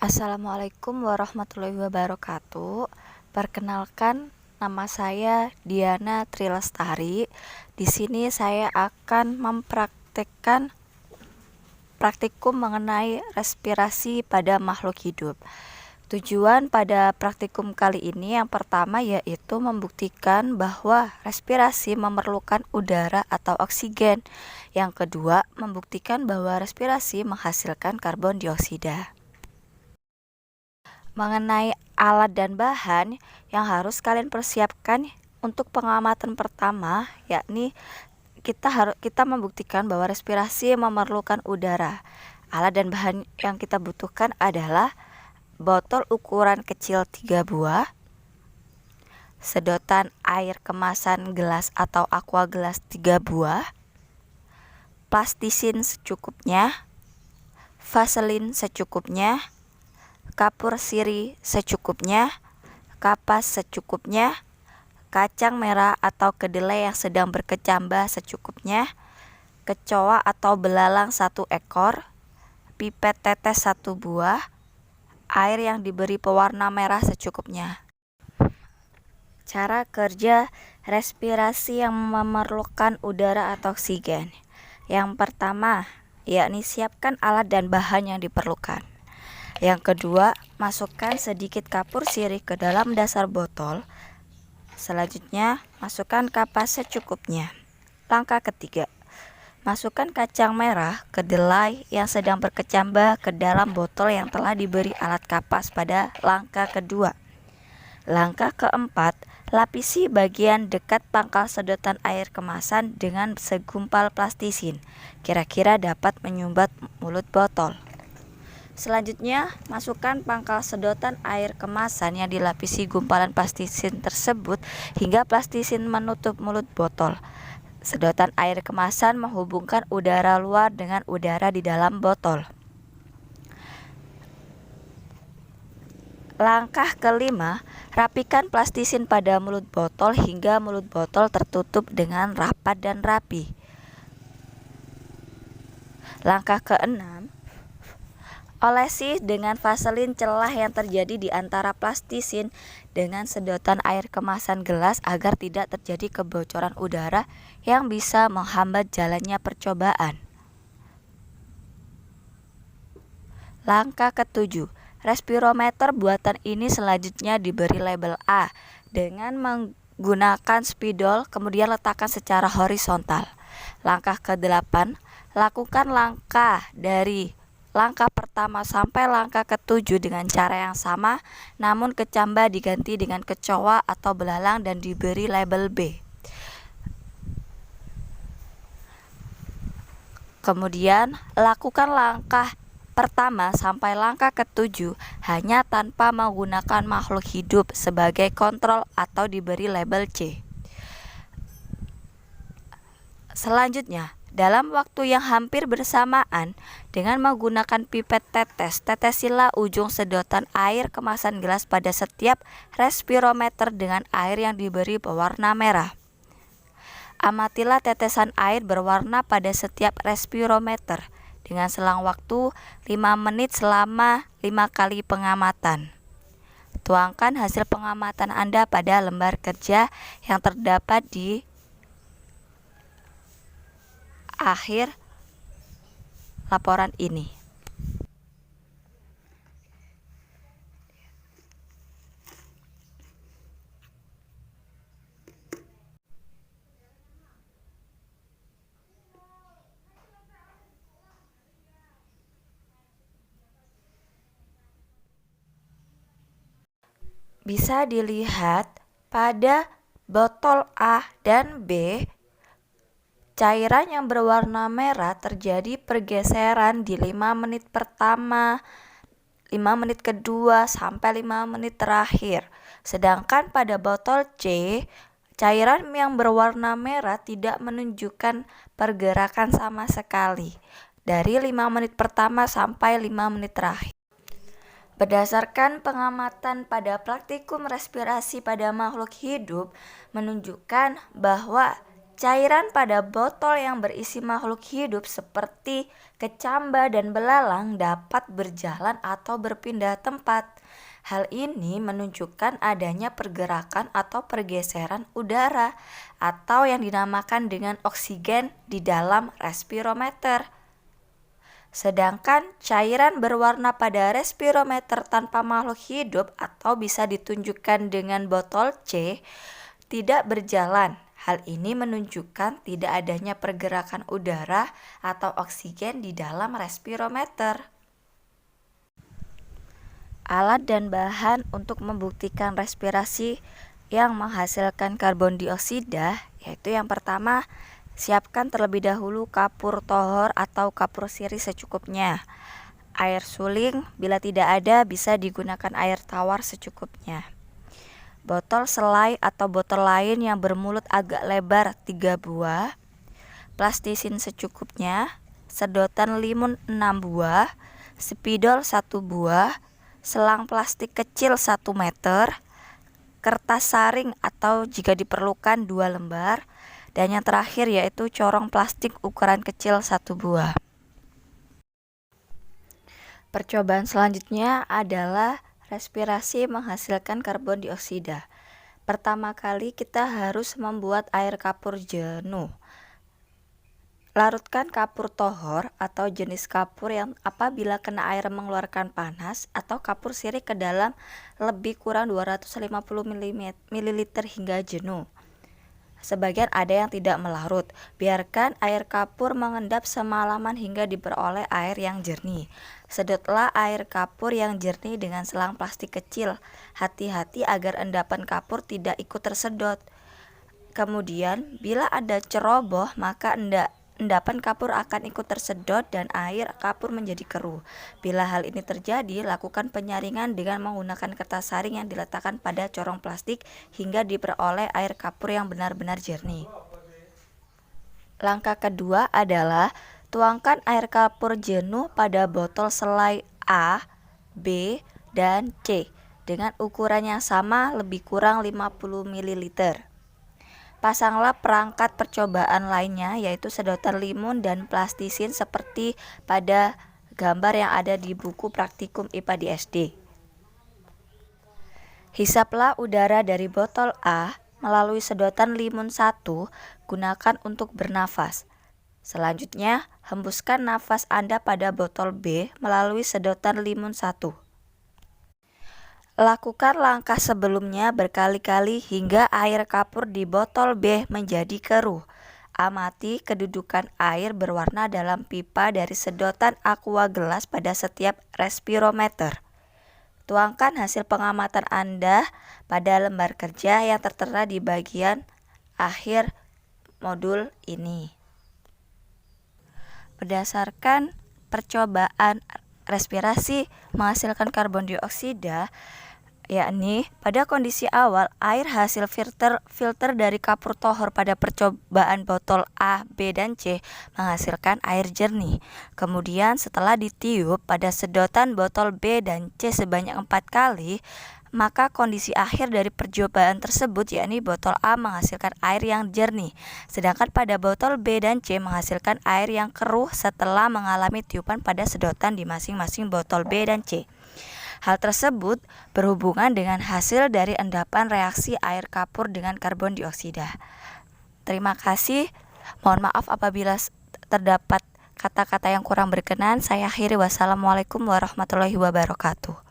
Assalamualaikum warahmatullahi wabarakatuh. Perkenalkan, nama saya Diana Trilestari. Di sini saya akan mempraktekkan praktikum mengenai respirasi pada makhluk hidup. Tujuan pada praktikum kali ini yang pertama yaitu membuktikan bahwa respirasi memerlukan udara atau oksigen. Yang kedua, membuktikan bahwa respirasi menghasilkan karbon dioksida. Mengenai alat dan bahan yang harus kalian persiapkan untuk pengamatan pertama, yakni kita membuktikan bahwa respirasi memerlukan udara. Alat dan bahan yang kita butuhkan adalah botol ukuran kecil 3 buah, sedotan air kemasan gelas atau aqua gelas 3 buah, plastisin secukupnya, vaselin secukupnya, kapur sirih secukupnya, kapas secukupnya, kacang merah atau kedelai yang sedang berkecambah secukupnya, kecoa atau belalang 1 ekor, pipet tetes 1 buah, air yang diberi pewarna merah secukupnya. Cara kerja respirasi yang memerlukan udara atau oksigen. Yang pertama, yakni siapkan alat dan bahan yang diperlukan. Yang kedua, masukkan sedikit kapur sirih ke dalam dasar botol. Selanjutnya, masukkan kapas secukupnya. Langkah ketiga, masukkan kacang merah, kedelai yang sedang berkecambah ke dalam botol yang telah diberi alat kapas pada langkah kedua. Langkah keempat, lapisi bagian dekat pangkal sedotan air kemasan dengan segumpal plastisin. Kira-kira dapat menyumbat mulut botol. Selanjutnya, masukkan pangkal sedotan air kemasan yang dilapisi gumpalan plastisin tersebut hingga plastisin menutup mulut botol. Sedotan air kemasan menghubungkan udara luar dengan udara di dalam botol. Langkah kelima, rapikan plastisin pada mulut botol hingga mulut botol tertutup dengan rapat dan rapi. Langkah keenam, olesi dengan vaselin celah yang terjadi di antara plastisin dengan sedotan air kemasan gelas agar tidak terjadi kebocoran udara yang bisa menghambat jalannya percobaan. Langkah ketujuh, respirometer buatan ini selanjutnya diberi label A dengan menggunakan spidol, kemudian letakkan secara horizontal. Langkah ke-8, lakukan langkah dari langkah pertama sampai langkah ke-7 dengan cara yang sama, namun kecambah diganti dengan kecoa atau belalang dan diberi label B. Kemudian, lakukan langkah pertama sampai langkah ke-7 hanya tanpa menggunakan makhluk hidup sebagai kontrol atau diberi label C. Selanjutnya, dalam waktu yang hampir bersamaan, dengan menggunakan pipet tetes, tetesilah ujung sedotan air kemasan gelas pada setiap respirometer dengan air yang diberi pewarna merah. Amatilah tetesan air berwarna pada setiap respirometer dengan selang waktu 5 menit selama 5 kali pengamatan. Tuangkan hasil pengamatan Anda pada lembar kerja yang terdapat di akhir laporan ini. Bisa dilihat pada botol A dan B, cairan yang berwarna merah terjadi pergeseran di 5 menit pertama, 5 menit kedua, sampai 5 menit terakhir. Sedangkan pada botol C, cairan yang berwarna merah tidak menunjukkan pergerakan sama sekali dari 5 menit pertama sampai 5 menit terakhir. Berdasarkan pengamatan pada praktikum respirasi pada makhluk hidup menunjukkan bahwa Cairan pada botol yang berisi makhluk hidup seperti kecamba dan belalang dapat berjalan atau berpindah tempat. Hal ini menunjukkan adanya pergerakan atau pergeseran udara atau yang dinamakan dengan oksigen di dalam respirometer. Sedangkan cairan berwarna pada respirometer tanpa makhluk hidup atau bisa ditunjukkan dengan botol C tidak berjalan. Hal ini menunjukkan tidak adanya pergerakan udara atau oksigen di dalam respirometer. Alat dan bahan untuk membuktikan respirasi yang menghasilkan karbon dioksida, yaitu yang pertama, siapkan terlebih dahulu kapur tohor atau kapur sirih secukupnya. Air suling, bila tidak ada bisa digunakan air tawar secukupnya. Botol selai atau botol lain yang bermulut agak lebar 3 buah, plastisin secukupnya, sedotan limun 6 buah, spidol 1 buah, selang plastik kecil 1 meter, kertas saring atau jika diperlukan 2 lembar, dan yang terakhir yaitu corong plastik ukuran kecil 1 buah. Percobaan selanjutnya adalah respirasi menghasilkan karbon dioksida. Pertama kali kita harus membuat air kapur jenuh. Larutkan kapur tohor atau jenis kapur yang apabila kena air mengeluarkan panas atau kapur sirih ke dalam lebih kurang 250 ml hingga jenuh. Sebagian ada yang tidak melarut. Biarkan air kapur mengendap semalaman hingga diperoleh air yang jernih. Sedotlah air kapur yang jernih dengan selang plastik kecil. Hati-hati agar endapan kapur tidak ikut tersedot. Kemudian, bila ada ceroboh, maka endapan kapur akan ikut tersedot dan air kapur menjadi keruh. Bila hal ini terjadi, lakukan penyaringan dengan menggunakan kertas saring yang diletakkan pada corong plastik hingga diperoleh air kapur yang benar-benar jernih. Langkah kedua adalah tuangkan air kapur jenuh pada botol selai A, B, dan C dengan ukuran yang sama lebih kurang 50 ml. Pasanglah perangkat percobaan lainnya yaitu sedotan limun dan plastisin seperti pada gambar yang ada di buku praktikum IPA di SD. Hisaplah udara dari botol A melalui sedotan limun 1, gunakan untuk bernafas. Selanjutnya, hembuskan nafas Anda pada botol B melalui sedotan limun 1. Lakukan langkah sebelumnya berkali-kali hingga air kapur di botol B menjadi keruh. Amati kedudukan air berwarna dalam pipa dari sedotan aqua gelas pada setiap respirometer. Tuangkan hasil pengamatan Anda pada lembar kerja yang tertera di bagian akhir modul ini. Berdasarkan percobaan respirasi menghasilkan karbon dioksida, yakni pada kondisi awal air hasil filter dari kapur tohor pada percobaan botol A, B, dan C menghasilkan air jernih. Kemudian setelah ditiup pada sedotan botol B dan C sebanyak 4 kali, maka kondisi akhir dari percobaan tersebut yakni botol A menghasilkan air yang jernih, sedangkan pada botol B dan C menghasilkan air yang keruh setelah mengalami tiupan pada sedotan di masing-masing botol B dan C. Hal tersebut berhubungan dengan hasil dari endapan reaksi air kapur dengan karbon dioksida. Terima kasih. Mohon maaf apabila terdapat kata-kata yang kurang berkenan. Saya akhiri. Wassalamualaikum warahmatullahi wabarakatuh.